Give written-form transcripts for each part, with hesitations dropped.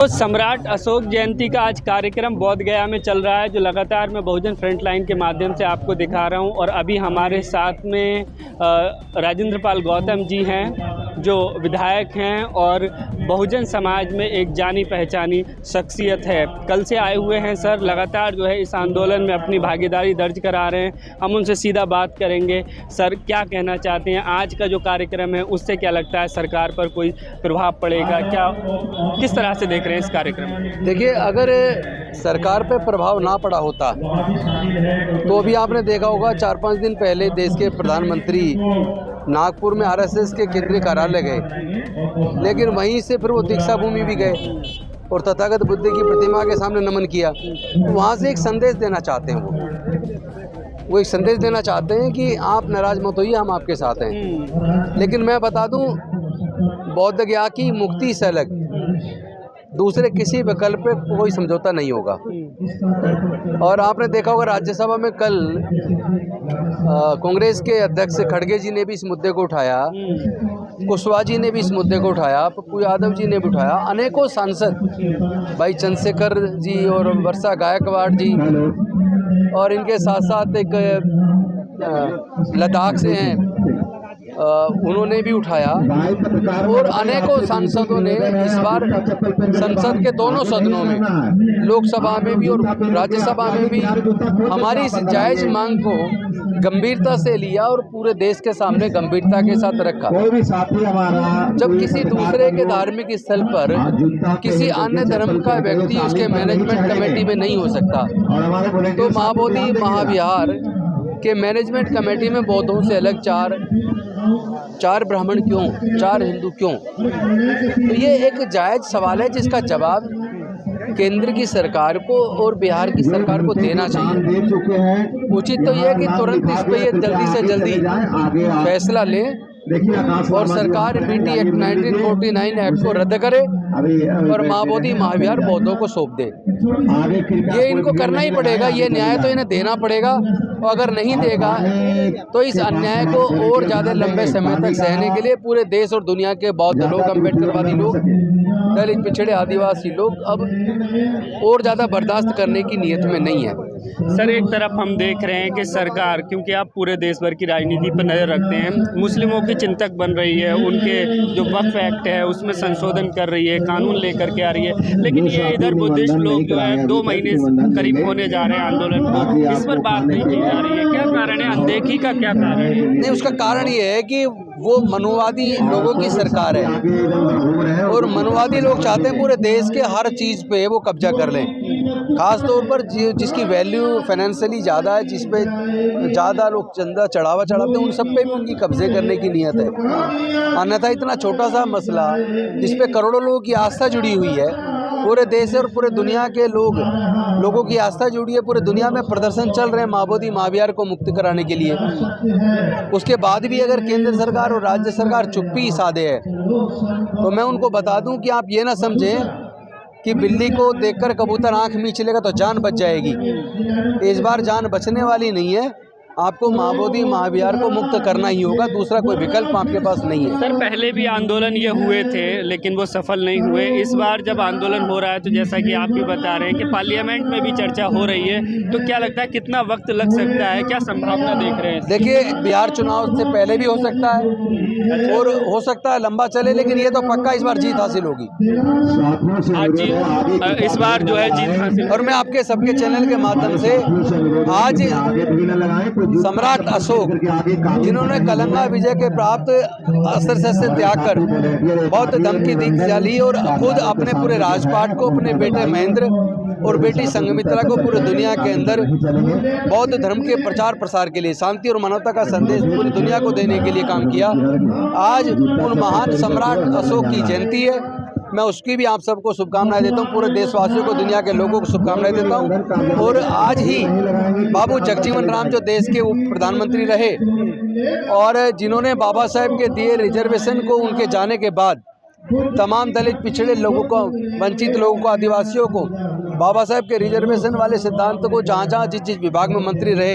तो सम्राट अशोक जयंती का आज कार्यक्रम बोध गया में चल रहा है, जो लगातार मैं बहुजन फ्रंट लाइन के माध्यम से आपको दिखा रहा हूं। और अभी हमारे साथ में राजेंद्र पाल गौतम जी हैं, जो विधायक हैं और बहुजन समाज में एक जानी पहचानी शख्सियत है। कल से आए हुए हैं सर, लगातार जो है इस आंदोलन में अपनी भागीदारी दर्ज करा रहे हैं। हम उनसे सीधा बात करेंगे। सर, क्या कहना चाहते हैं? आज का जो कार्यक्रम है उससे क्या लगता है सरकार पर कोई प्रभाव पड़ेगा क्या? किस तरह से देख रहे हैं इस कार्यक्रम में? देखिए, अगर सरकार पे प्रभाव ना पड़ा होता तो अभी आपने देखा होगा 4-5 दिन पहले देश के प्रधानमंत्री नागपुर में आरएसएस के केंद्रीय कार्यालय गए, लेकिन वहीं से फिर वो दीक्षा भूमि भी गए और तथागत बुद्ध की प्रतिमा के सामने नमन किया। तो वहाँ से एक संदेश देना चाहते हैं। वो एक संदेश देना चाहते हैं कि आप नाराज मत होइए, हम आपके साथ हैं। लेकिन मैं बता दूं, बौद्ध गया की मुक्ति से अलग दूसरे किसी विकल्प पे कोई समझौता नहीं होगा। और आपने देखा होगा राज्यसभा में कल कांग्रेस के अध्यक्ष खड़गे जी ने भी इस मुद्दे को उठाया, कुशवाहा जी ने भी इस मुद्दे को उठाया, पप्पू यादव जी ने भी उठाया, अनेकों सांसद भाई चंद्रशेखर जी और वर्षा गायकवाड़ जी और इनके साथ साथ एक लद्दाख से हैं, उन्होंने भी उठाया। और अनेकों सांसदों ने इस बार संसद के दोनों सदनों में, लोकसभा में भी और राज्यसभा में भी, हमारी इस जायज़ मांग को गंभीरता से लिया और पूरे देश के सामने गंभीरता के साथ रखा। जब किसी दूसरे के धार्मिक स्थल पर किसी अन्य धर्म का व्यक्ति उसके मैनेजमेंट कमेटी में नहीं हो सकता, तो महाबोधि महाविहार के मैनेजमेंट कमेटी में बौद्धों से अलग चार ब्राह्मण क्यों, 4 हिंदू क्यों? तो ये एक जायज़ सवाल है जिसका जवाब केंद्र की सरकार को और बिहार की सरकार को देना चाहिए। उचित तो ये है कि तुरंत इस पर ये जल्दी से जल्दी फैसला लें और सरकार बीटी एक्ट 1949 एक्ट को रद्द करे और महाबोधि महाविहार बौद्धों को सौंप दे। ये इनको करना ही पड़ेगा, ये न्याय तो इन्हें देना पड़ेगा। और अगर नहीं देगा तो इस अन्याय को और ज़्यादा लंबे समय तक सहने के लिए पूरे देश और दुनिया के बौद्ध लोग, अम्बेडकरवादी लोग, दलित पिछड़े आदिवासी लोग अब और ज़्यादा बर्दाश्त करने की नीयत में नहीं है। सर, एक तरफ हम देख रहे हैं कि सरकार, क्योंकि आप पूरे देश भर की राजनीति पर नज़र रखते हैं, मुस्लिमों की चिंतक बन रही है, उनके जो वक्फ एक्ट है उसमें संशोधन कर रही है, कानून लेकर के आ रही है। लेकिन ये इधर बुद्धिस्ट लोग जो है 2 महीने करीब होने जा रहे हैं आंदोलन को, इस पर बात नहीं की जा रही है। क्या कारण है? अनदेखी का क्या कारण है? नहीं, उसका कारण ये है कि वो मनुवादी लोगों की सरकार है और मनुवादी लोग चाहते हैं पूरे देश के हर चीज़ पे वो कब्जा कर लें। खास तौर पर जिसकी वैल्यू फाइनेंशियली ज़्यादा है, जिस पे ज़्यादा लोग चंदा चढ़ावा चढ़ाते हैं, उन सब पे भी उनकी कब्जे करने की नीयत है। अन्यथा इतना छोटा सा मसला जिस पे करोड़ों लोगों की आस्था जुड़ी हुई है, पूरे देश और पूरे दुनिया के लोगों की आस्था जुड़ी है, पूरे दुनिया में प्रदर्शन चल रहे हैं महाबोधि महाविहार को मुक्त कराने के लिए। उसके बाद भी अगर केंद्र सरकार और राज्य सरकार चुप्पी साधे है तो मैं उनको बता दूं कि आप ये ना समझें कि बिल्ली को देखकर कबूतर आंख मींच लेगा तो जान बच जाएगी। इस बार जान बचने वाली नहीं है। आपको महाबोधि महाविहार को मुक्त करना ही होगा, दूसरा कोई विकल्प आपके पास नहीं है। सर, पहले भी आंदोलन ये हुए थे लेकिन वो सफल नहीं हुए। इस बार जब आंदोलन हो रहा है तो जैसा कि आप भी बता रहे हैं कि पार्लियामेंट में भी चर्चा हो रही है, तो क्या लगता है कितना वक्त लग सकता है? क्या संभावना देख रहे हैं? देखिए, बिहार चुनाव से पहले भी हो सकता है और हो सकता है लंबा चले, लेकिन ये तो पक्का इस बार जीत हासिल होगी। इस बार जो है जीत हासिल। और मैं आपके सबके चैनल के माध्यम से आज सम्राट अशोक, जिन्होंने कलंगा विजय के प्राप्त अस्त्र शस्त्र त्याग कर बौद्ध धर्म की दीक्षा ली और खुद अपने पूरे राजपाट को, अपने बेटे महेंद्र और बेटी संघमित्रा को पूरे दुनिया के अंदर बौद्ध धर्म के प्रचार प्रसार के लिए, शांति और मानवता का संदेश पूरी दुनिया को देने के लिए काम किया। आज उन महान सम्राट अशोक की जयंती है। मैं उसकी भी आप सबको शुभकामनाएं देता हूं, पूरे देशवासियों को, दुनिया के लोगों को शुभकामनाएं देता हूं। और आज ही बाबू जगजीवन राम जो देश के उप प्रधानमंत्री रहे और जिन्होंने बाबा साहेब के दिए रिजर्वेशन को उनके जाने के बाद तमाम दलित पिछड़े लोगों को, वंचित लोगों को, आदिवासियों को बाबा साहेब के रिजर्वेशन वाले सिद्धांत को जहाँ जिस विभाग में मंत्री रहे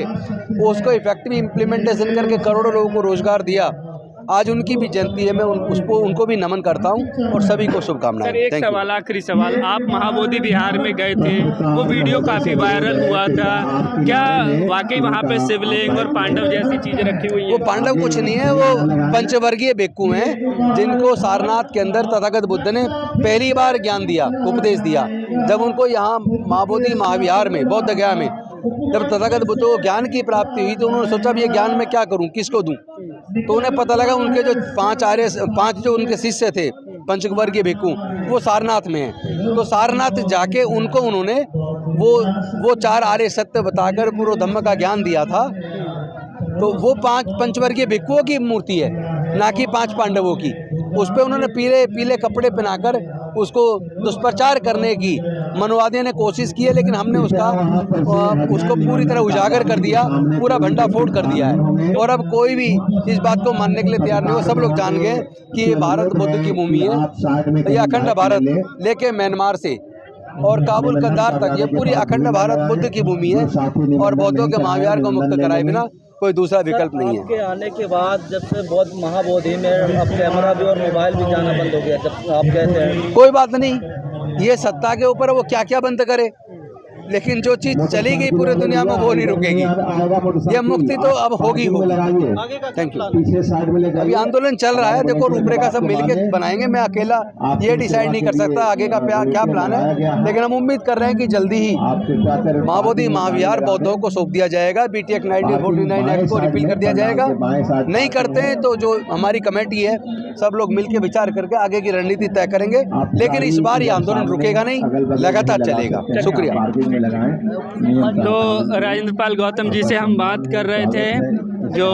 वो उसको इफेक्टिव इम्प्लीमेंटेशन करके करोड़ों लोगों को रोजगार दिया। आज उनकी भी जयंती है, मैं उनको भी नमन करता हूँ और सभी को शुभकामनाएं। सर, एक सवाल, आखिरी सवाल, आप महाबोधि विहार में गए थे, वो वीडियो काफ़ी वायरल हुआ था, क्या वाकई वहाँ पे शिवलिंग और पांडव जैसी चीज़ें रखी हुई हैं? वो पांडव कुछ नहीं है, वो पंचवर्गीय भिक्षु हैं जिनको सारनाथ के अंदर तथागत बुद्ध ने पहली बार ज्ञान दिया, उपदेश दिया। जब उनको यहाँ महाबोधि महाविहार में बौद्ध गया में जब तथागत बुद्ध को ज्ञान की प्राप्ति हुई तो उन्होंने सोचा भी ये ज्ञान मैं क्या करूं, किसको दूं। तो उन्हें पता लगा उनके जो पांच जो उनके शिष्य थे पंचवर्गीय भिक्षु, वो सारनाथ में हैं। तो सारनाथ जाके उनको उन्होंने वो 4 आर्य सत्य बताकर पूर्व धम्म का ज्ञान दिया था। तो वो 5 पंचवर्गीय भिक्षुओं की मूर्ति है, ना कि 5 पांडवों की। उस पर उन्होंने पीले पीले कपड़े पहनाकर उसको दुष्प्रचार करने की मनवादियों ने कोशिश की है, लेकिन हमने उसको पूरी तरह उजागर कर दिया, पूरा भंडाफोड़ कर दिया है। और अब कोई भी इस बात को मानने के लिए तैयार नहीं हो। सब लोग जान गए कि ये भारत बुद्ध की भूमि है। ये अखंड भारत लेके म्यांमार से और काबुल कंधार तक ये पूरी अखंड भारत बुद्ध की भूमि है और बौद्धों के महाविहार को मुक्त कराए बिना कोई दूसरा विकल्प नहीं है। आपके आने के बाद जब से बौद्ध महाबोधि में अब कैमरा भी और मोबाइल भी जाना बंद हो गया, जब आप कहते हैं कोई बात नहीं, ये सत्ता के ऊपर वो क्या क्या बंद करे, लेकिन जो चीज़ चली गई पूरी दुनिया में वो नहीं रुकेगी। ये मुक्ति तो अब होगी। Thank you. अभी आंदोलन चल रहा है, देखो रूपरेखा सब मिलके बनाएंगे। मैं अकेला ये डिसाइड नहीं कर सकता आगे का क्या प्लान है, लेकिन हम उम्मीद कर रहे हैं कि जल्दी ही महाबोधि महाविहार बौद्धों को सौंप दिया जाएगा। BTAct 1949 एक्ट को रिपील कर दिया जाएगा। नहीं करते हैं तो जो हमारी कमेटी है सब लोग मिलकर विचार करके आगे की रणनीति तय करेंगे, लेकिन इस बार ये आंदोलन रुकेगा नहीं, लगातार चलेगा। शुक्रिया। तो राजेंद्र पाल गौतम जी से हम बात कर रहे थे, जो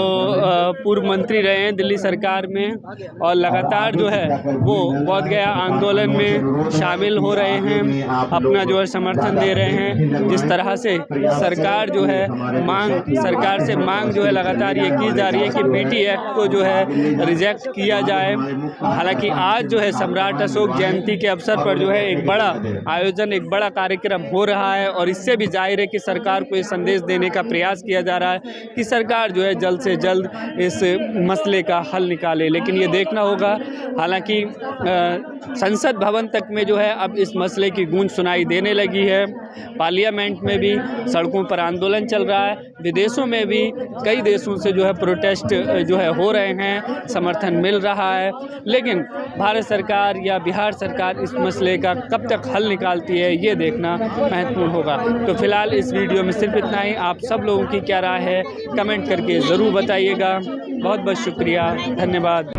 पूर्व मंत्री रहे हैं दिल्ली सरकार में और लगातार जो है वो बोध गया आंदोलन में शामिल हो रहे हैं, अपना जो है समर्थन दे रहे हैं। जिस तरह से सरकार जो है सरकार से मांग जो है लगातार ये की जा रही है कि BT एक्ट को जो है रिजेक्ट किया जाए। हालांकि आज जो है सम्राट अशोक जयंती के अवसर पर जो है एक बड़ा आयोजन, एक बड़ा कार्यक्रम हो रहा है और इससे भी जाहिर है कि सरकार को ये संदेश देने का प्रयास किया जा रहा है कि सरकार जो है जल्द से जल्द इस मसले का हल निकाले। लेकिन ये देखना होगा। हालांकि संसद भवन तक में जो है अब इस मसले की गूंज सुनाई देने लगी है। पार्लियामेंट में भी सड़कों पर आंदोलन चल रहा है, विदेशों में भी कई देशों से जो है प्रोटेस्ट जो है हो रहे हैं, समर्थन मिल रहा है। लेकिन भारत सरकार या बिहार सरकार इस मसले का कब तक हल निकालती है ये देखना महत्वपूर्ण होगा। तो फिलहाल इस वीडियो में सिर्फ इतना ही। आप सब लोगों की क्या राय है कमेंट करके ज़रूर बताइएगा। बहुत बहुत शुक्रिया, धन्यवाद।